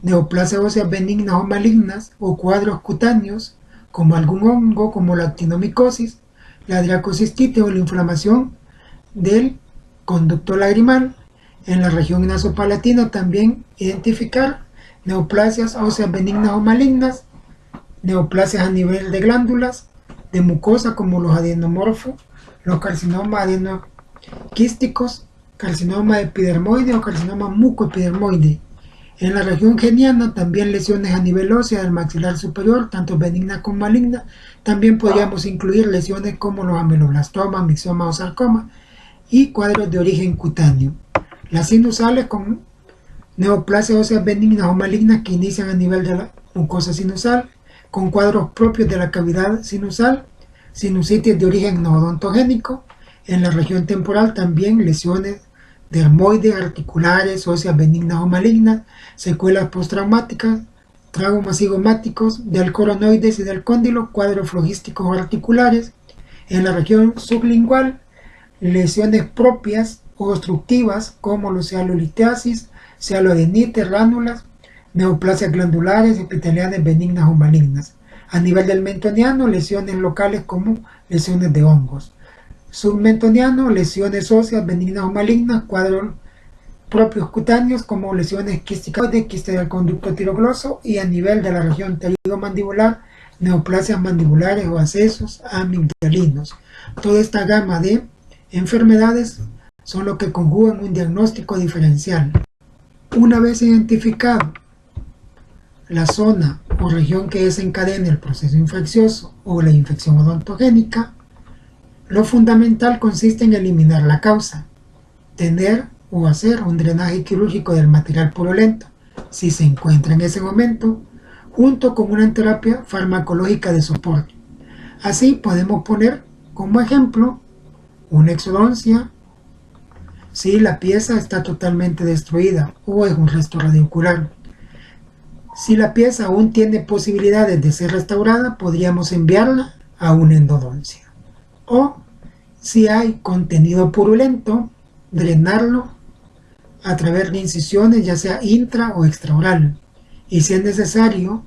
neoplasias óseas benignas o malignas o cuadros cutáneos como algún hongo como la actinomicosis, la dracocistitis o la inflamación del conducto lagrimal. En la región nasopalatina también identificar neoplasias óseas benignas o malignas, neoplasias a nivel de glándulas, de mucosa como los adenomorfos, los carcinomas adenoquísticos, carcinoma epidermoide o carcinoma mucoepidermoide. En la región geniana también lesiones a nivel óseo del maxilar superior, tanto benignas como malignas. También podríamos incluir lesiones como los ameloblastomas, mixomas o sarcomas y cuadros de origen cutáneo. Las sinusales con neoplasias óseas benignas o malignas que inician a nivel de la mucosa sinusal, con cuadros propios de la cavidad sinusal, sinusitis de origen no odontogénico. En la región temporal también lesiones dermoides, articulares, óseas benignas o malignas, secuelas postraumáticas, traumas cigomáticos del coronoides y del cóndilo, cuadros flogísticos o articulares. En la región sublingual, lesiones propias o obstructivas como los cealolitiasis, cealoadenitis, ránulas, neoplasias glandulares, epiteliales benignas o malignas. A nivel del mentoniano, lesiones locales como lesiones de hongos. Submentoniano, lesiones óseas benignas o malignas, cuadros propios cutáneos como lesiones quísticas de quiste del conducto tirogloso, y a nivel de la región pterigomandibular, neoplasias mandibulares o accesos amigdalinos. Toda esta gama de enfermedades son lo que conjugan un diagnóstico diferencial. Una vez identificado la zona o región que desencadena el proceso infeccioso o la infección odontogénica, lo fundamental consiste en eliminar la causa, tener o hacer un drenaje quirúrgico del material purulento, si se encuentra en ese momento, junto con una terapia farmacológica de soporte. Así podemos poner como ejemplo una exodoncia si la pieza está totalmente destruida o es un resto radiocular. Si la pieza aún tiene posibilidades de ser restaurada, podríamos enviarla a una endodoncia. O si hay contenido purulento, drenarlo a través de incisiones, ya sea intra o extraoral. Y si es necesario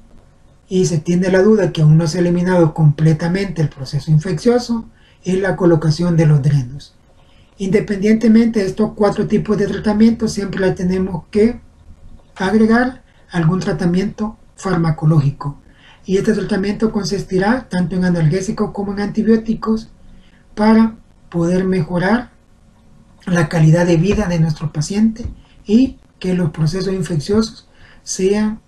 y se tiene la duda que aún no se ha eliminado completamente el proceso infeccioso, es la colocación de los drenos. Independientemente de estos 4 tipos de tratamiento, siempre le tenemos que agregar algún tratamiento farmacológico. Y este tratamiento consistirá tanto en analgésicos como en antibióticos, para poder mejorar la calidad de vida de nuestro paciente y que los procesos infecciosos sean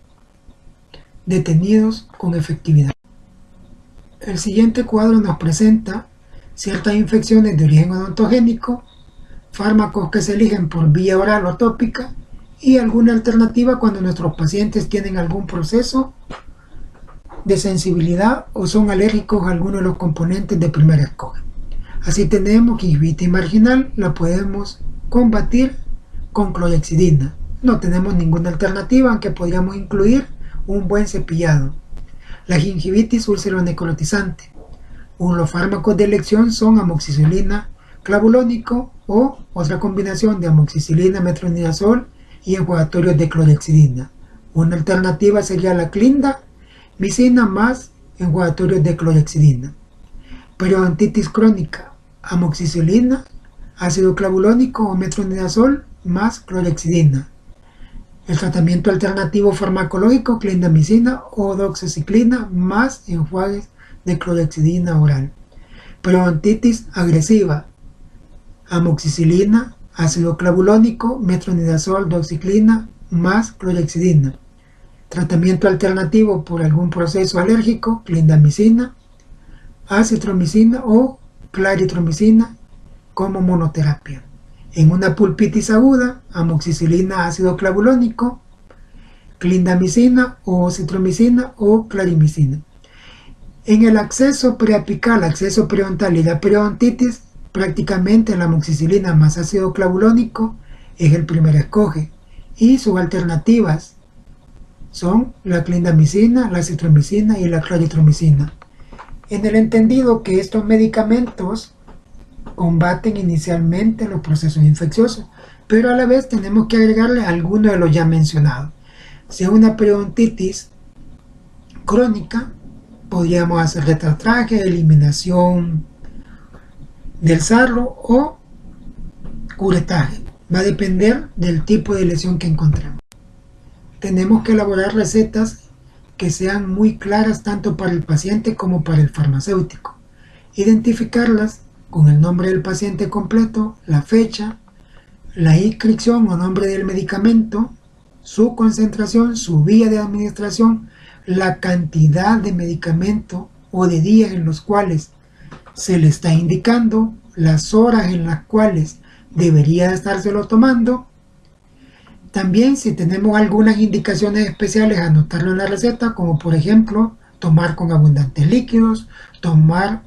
detenidos con efectividad. El siguiente cuadro nos presenta ciertas infecciones de origen odontogénico, fármacos que se eligen por vía oral o tópica y alguna alternativa cuando nuestros pacientes tienen algún proceso de sensibilidad o son alérgicos a alguno de los componentes de primera escoge. Así tenemos gingivitis marginal, la podemos combatir con clorhexidina. No tenemos ninguna alternativa, aunque podríamos incluir un buen cepillado. La gingivitis úlcero-necrotizante. Los fármacos de elección son amoxicilina clavulónico o otra combinación de amoxicilina, metronidazol y enjuagatorios de clorhexidina. Una alternativa sería la clindamicina más enjuagatorios de clorhexidina. Periodontitis crónica, amoxicilina, ácido clavulónico o metronidazol más clorhexidina. El tratamiento alternativo farmacológico, clindamicina o doxiciclina más enjuagues de clorhexidina oral. Periodontitis agresiva, amoxicilina, ácido clavulónico, metronidazol, doxiciclina más clorhexidina. Tratamiento alternativo por algún proceso alérgico, clindamicina, acitromicina o claritromicina como monoterapia. En una pulpitis aguda, amoxicilina, ácido clavulónico, clindamicina o citromicina o clarimicina. En el acceso preapical, acceso periodontal y la periodontitis, prácticamente la amoxicilina más ácido clavulónico es el primer escoge y sus alternativas son la clindamicina, la citromicina y la claritromicina. En el entendido que estos medicamentos combaten inicialmente los procesos infecciosos, pero a la vez tenemos que agregarle alguno de los ya mencionados. Si es una periodontitis crónica, podríamos hacer retartraje, eliminación del sarro o curetaje. Va a depender del tipo de lesión que encontremos. Tenemos que elaborar recetas que sean muy claras tanto para el paciente como para el farmacéutico. Identificarlas con el nombre del paciente completo, la fecha, la inscripción o nombre del medicamento, su concentración, su vía de administración, la cantidad de medicamento o de días en los cuales se le está indicando, las horas en las cuales debería estárselo tomando. También si tenemos algunas indicaciones especiales, anotarlo en la receta, como por ejemplo tomar con abundantes líquidos, tomar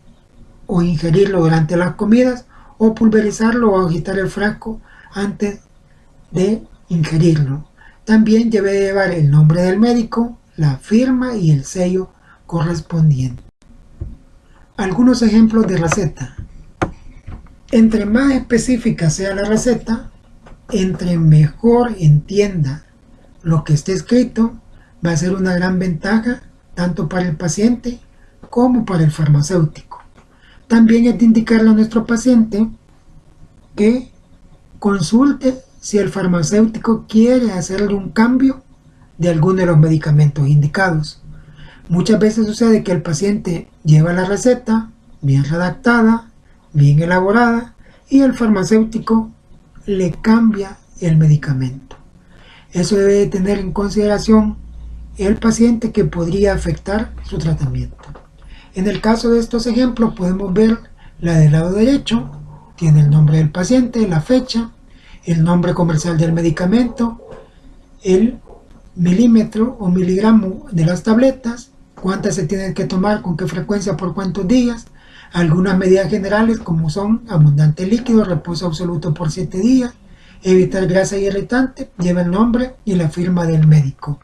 o ingerirlo durante las comidas, o pulverizarlo o agitar el frasco antes de ingerirlo. También debe llevar el nombre del médico, la firma y el sello correspondiente. Algunos ejemplos de receta. Entre más específica sea la receta, entre mejor entienda lo que esté escrito, va a ser una gran ventaja tanto para el paciente como para el farmacéutico. También es de indicarle a nuestro paciente que consulte si el farmacéutico quiere hacerle un cambio de alguno de los medicamentos indicados. Muchas veces sucede que el paciente lleva la receta bien redactada, bien elaborada, y el farmacéutico le cambia el medicamento. Eso debe de tener en consideración el paciente, que podría afectar su tratamiento. En el caso de estos ejemplos podemos ver la del lado derecho, tiene el nombre del paciente, la fecha, el nombre comercial del medicamento, el milímetro o miligramo de las tabletas, cuántas se tienen que tomar, con qué frecuencia, por cuántos días, algunas medidas generales como son abundante líquido, reposo absoluto por 7 días, evitar grasa irritante, lleva el nombre y la firma del médico.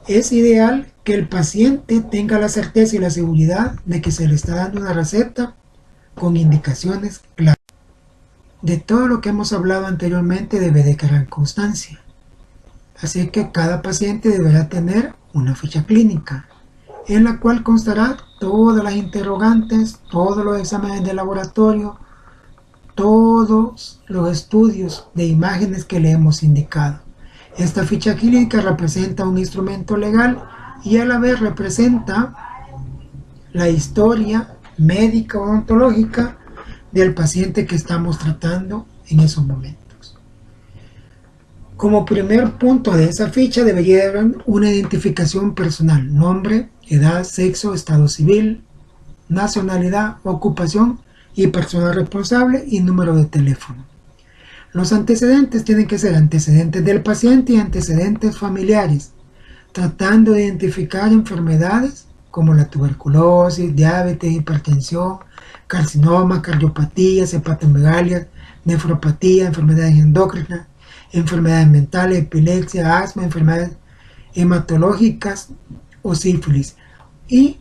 Es ideal que el paciente tenga la certeza y la seguridad de que se le está dando una receta con indicaciones claras. De todo lo que hemos hablado anteriormente debe de quedar constancia. Así que cada paciente deberá tener una ficha clínica, en la cual constará todas las interrogantes, todos los exámenes de laboratorio, todos los estudios de imágenes que le hemos indicado. Esta ficha clínica representa un instrumento legal y a la vez representa la historia médica odontológica del paciente que estamos tratando en esos momentos. Como primer punto de esa ficha debería haber una identificación personal: nombre, edad, sexo, estado civil, nacionalidad, ocupación y persona responsable, y número de teléfono. Los antecedentes tienen que ser antecedentes del paciente y antecedentes familiares, tratando de identificar enfermedades como la tuberculosis, diabetes, hipertensión, carcinoma, cardiopatía, hepatomegalia, nefropatía, enfermedades endócrinas, enfermedades mentales, epilepsia, asma, enfermedades hematológicas o sífilis. Y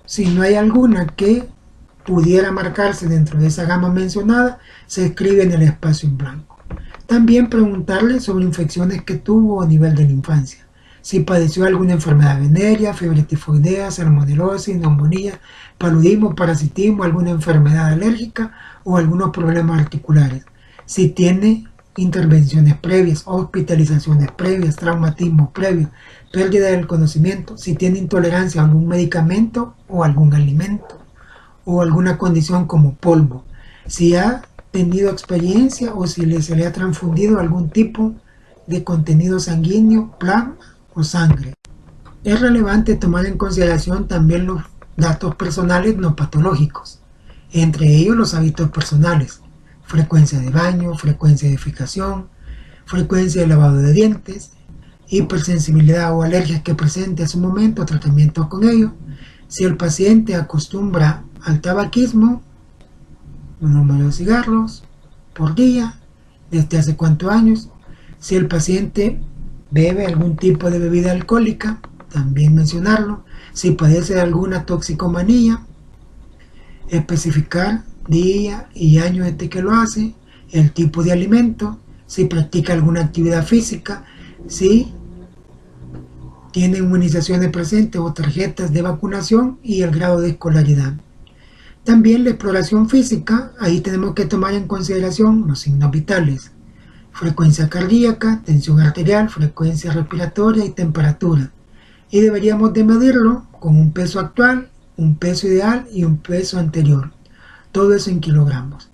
si no hay alguna que pudiera marcarse dentro de esa gama mencionada, se escribe en el espacio en blanco. También preguntarle sobre infecciones que tuvo a nivel de la infancia: si padeció alguna enfermedad venérea, fiebre tifoidea, salmonelosis, neumonía, paludismo, parasitismo, alguna enfermedad alérgica o algunos problemas articulares, si tiene intervenciones previas, hospitalizaciones previas, traumatismo previo, pérdida del conocimiento, si tiene intolerancia a algún medicamento o algún alimento o alguna condición como polvo, si ha tenido experiencia o si se le ha transfundido algún tipo de contenido sanguíneo, plasma o sangre. Es relevante tomar en consideración también los datos personales no patológicos, entre ellos los hábitos personales: frecuencia de baño, frecuencia de defecación, frecuencia de lavado de dientes, hipersensibilidad o alergias que presente a su momento, tratamiento con ello, si el paciente acostumbra al tabaquismo, un número de cigarros por día, desde hace cuántos años, si el paciente bebe algún tipo de bebida alcohólica, también mencionarlo, si padece de alguna toxicomanía, especificar día y año desde que lo hace, el tipo de alimento, si practica alguna actividad física, si tiene inmunizaciones presentes o tarjetas de vacunación y el grado de escolaridad. También la exploración física, ahí tenemos que tomar en consideración los signos vitales: frecuencia cardíaca, tensión arterial, frecuencia respiratoria y temperatura. Y deberíamos de medirlo con un peso actual, un peso ideal y un peso anterior. Todo eso en kilogramos.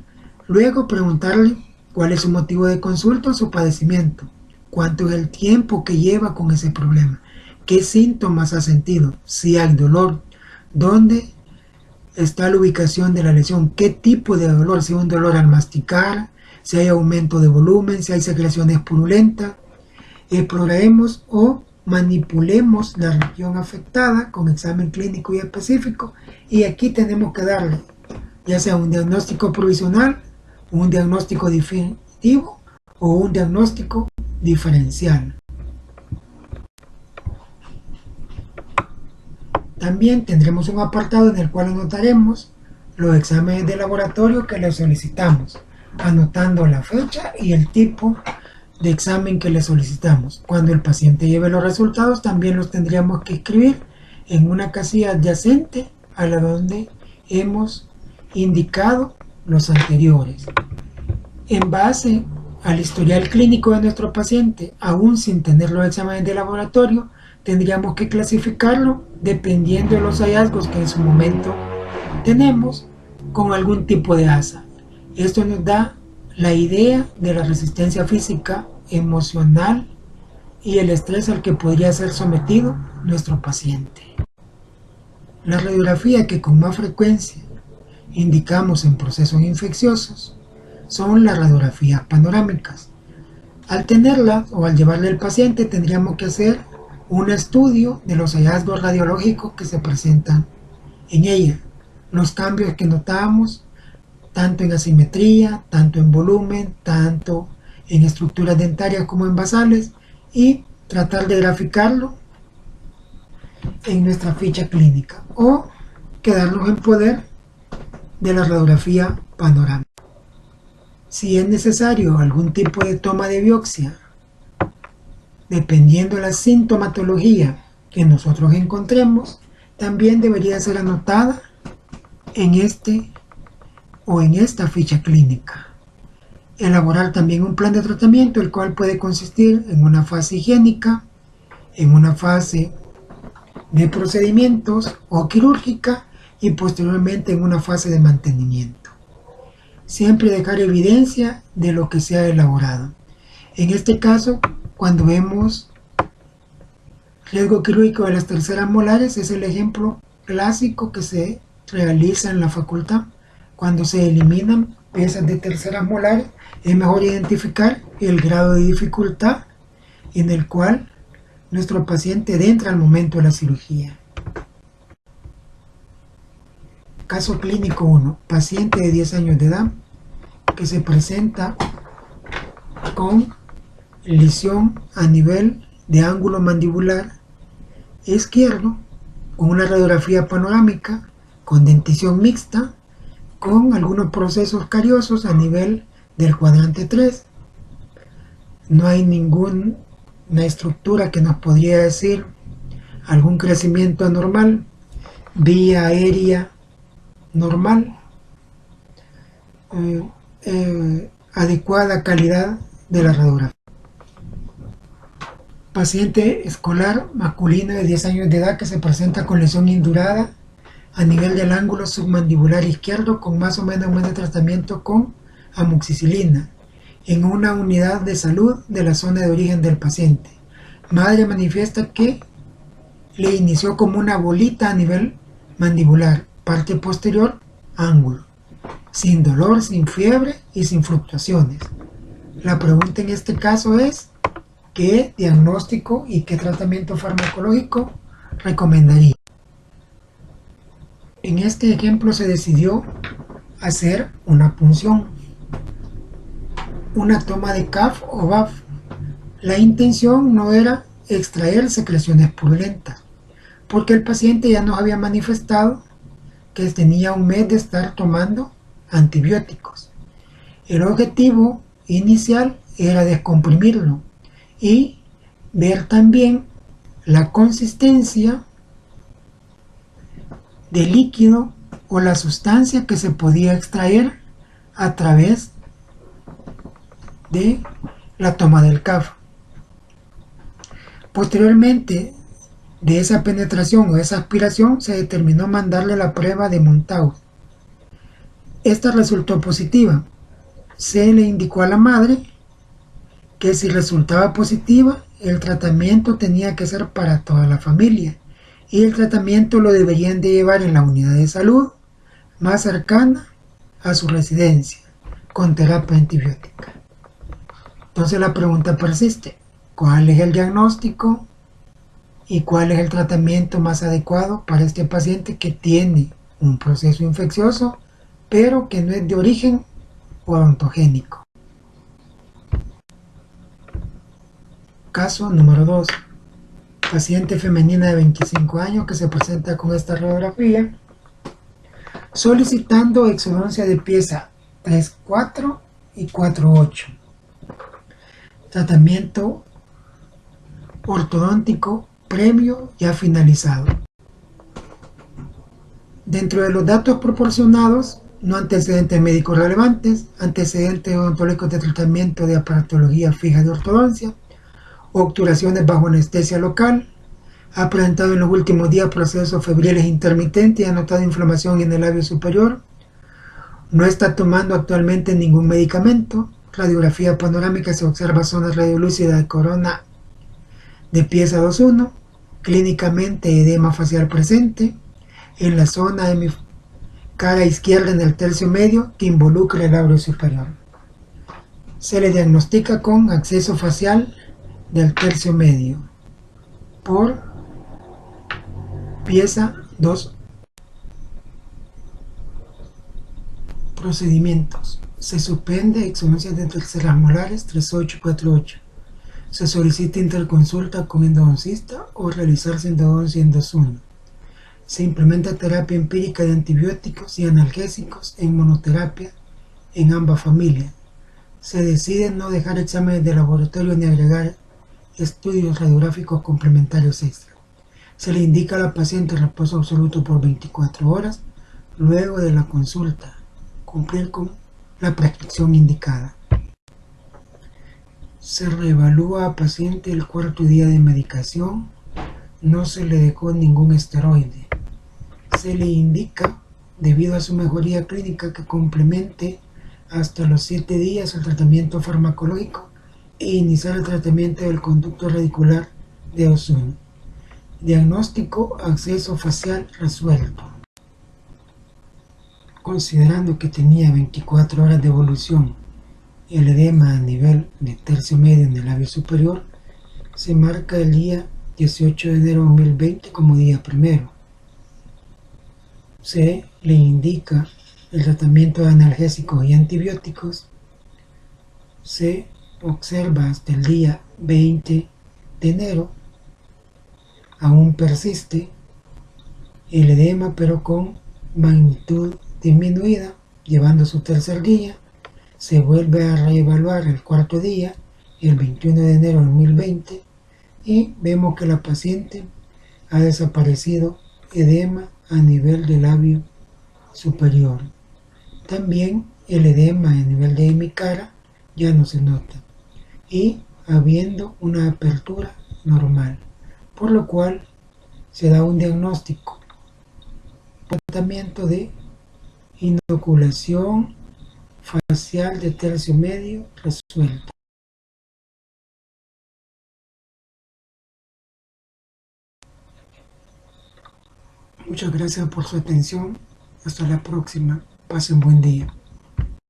Luego preguntarle cuál es su motivo de consulta o su padecimiento, cuánto es el tiempo que lleva con ese problema, qué síntomas ha sentido, si hay dolor, dónde está la ubicación de la lesión, qué tipo de dolor, si hay un dolor al masticar, si hay aumento de volumen, si hay secreciones purulentas. Exploraremos o manipulemos la región afectada con examen clínico y específico, y aquí tenemos que darle ya sea un diagnóstico provisional, un diagnóstico definitivo o un diagnóstico diferencial. También tendremos un apartado en el cual anotaremos los exámenes de laboratorio que le solicitamos, anotando la fecha y el tipo de examen que le solicitamos. Cuando el paciente lleve los resultados, también los tendríamos que escribir en una casilla adyacente a la donde hemos indicado los anteriores. En base al historial clínico de nuestro paciente, aún sin tener los exámenes de laboratorio, tendríamos que clasificarlo dependiendo de los hallazgos que en su momento tenemos con algún tipo de ASA. Esto nos da la idea de la resistencia física, emocional y el estrés al que podría ser sometido nuestro paciente. La radiografía que con más frecuencia indicamos en procesos infecciosos son las radiografías panorámicas. Al tenerla o al llevarle al paciente, tendríamos que hacer un estudio de los hallazgos radiológicos que se presentan en ella, los cambios que notamos tanto en asimetría, tanto en volumen, tanto en estructuras dentarias como en basales, y tratar de graficarlo en nuestra ficha clínica o quedarnos en poder de la radiografía panorámica. Si es necesario algún tipo de toma de biopsia, dependiendo de la sintomatología que nosotros encontremos, también debería ser anotada en este o en esta ficha clínica. Elaborar también un plan de tratamiento, el cual puede consistir en una fase higiénica, en una fase de procedimientos o quirúrgica y posteriormente en una fase de mantenimiento. siempre dejar evidencia de lo que se ha elaborado. En este caso, cuando vemos riesgo quirúrgico de las terceras molares, es el ejemplo clásico que se realiza en la facultad. Cuando se eliminan piezas de terceras molares, es mejor identificar el grado de dificultad en el cual nuestro paciente entra al momento de la cirugía. Caso clínico 1. Paciente de 10 años de edad que se presenta con lesión a nivel de ángulo mandibular izquierdo, con una radiografía panorámica, con dentición mixta, con algunos procesos cariosos a nivel del cuadrante 3. No hay ninguna estructura que nos podría decir algún crecimiento anormal, vía aérea normal, adecuada calidad de la radiografía. Paciente escolar masculina de 10 años de edad que se presenta con lesión indurada a nivel del ángulo submandibular izquierdo, con más o menos un mes de tratamiento con amoxicilina en una unidad de salud de la zona de origen del paciente. Madre manifiesta que le inició como una bolita a nivel mandibular, parte posterior, ángulo, sin dolor, sin fiebre y sin fluctuaciones. La pregunta en este caso es: ¿qué diagnóstico y qué tratamiento farmacológico recomendaría? En este ejemplo se decidió hacer una punción, una toma de CAF o BAF. La intención no era extraer secreciones purulentas, porque el paciente ya nos había manifestado que tenía un mes de estar tomando antibióticos. El objetivo inicial era descomprimirlo y ver también la consistencia del líquido o la sustancia que se podía extraer a través de la toma del CAF. Posteriormente de esa penetración o esa aspiración se determinó mandarle la prueba de Montagu. Esta resultó positiva. Se le indicó a la madre que si resultaba positiva, el tratamiento tenía que ser para toda la familia y el tratamiento lo deberían de llevar en la unidad de salud más cercana a su residencia con terapia antibiótica. Entonces la pregunta persiste: ¿cuál es el diagnóstico y cuál es el tratamiento más adecuado para este paciente que tiene un proceso infeccioso pero que no es de origen odontogénico? Caso número 2. Paciente femenina de 25 años que se presenta con esta radiografía solicitando exodoncia de pieza 3.4 y 4.8. Tratamiento ortodóntico previo ya finalizado. Dentro de los datos proporcionados, no antecedentes médicos relevantes, antecedentes odontológicos de tratamiento de aparatología fija de ortodoncia, obturaciones bajo anestesia local, ha presentado en los últimos días procesos febriles intermitentes y ha notado inflamación en el labio superior, no está tomando actualmente ningún medicamento. Radiografía panorámica se observa zona radiolúcida de corona de pieza 2.1, clínicamente edema facial presente en la zona de mi cara izquierda en el tercio medio que involucra el labio superior. Se le diagnostica con acceso facial del tercio medio por pieza 2. Procedimientos: se suspende exodoncia de terceras molares 3.8 y 4.8. Se solicita interconsulta con endodoncista o realizarse endodoncia en 2.1. Se implementa terapia empírica de antibióticos y analgésicos en monoterapia en ambas familias. Se decide no dejar exámenes de laboratorio ni agregar estudios radiográficos complementarios extra. Se le indica a la paciente reposo absoluto por 24 horas luego de la consulta. Cumplir con la prescripción indicada. Se reevalúa a paciente el cuarto día de medicación. No se le dejó ningún esteroide. Se le indica, debido a su mejoría clínica, que complemente hasta los 7 días el tratamiento farmacológico e iniciar el tratamiento del conducto radicular de Ozono. Diagnóstico: absceso facial resuelto. Considerando que tenía 24 horas de evolución el edema a nivel de tercio medio en el labio superior, se marca el día 18 de enero de 2020 como día primero. Se le indica el tratamiento de analgésicos y antibióticos. Se observa hasta el día 20 de enero. Aún persiste el edema, pero con magnitud disminuida, llevando su tercer día. Se vuelve a reevaluar el cuarto día, el 21 de enero de 2020, y vemos que la paciente ha desaparecido edema a nivel del labio superior. También el edema a nivel de mi cara ya no se nota, y habiendo una apertura normal, por lo cual se da un diagnóstico: tratamiento de inoculación facial de tercio medio resuelto. Muchas gracias por su atención. Hasta la próxima. Pasen buen día.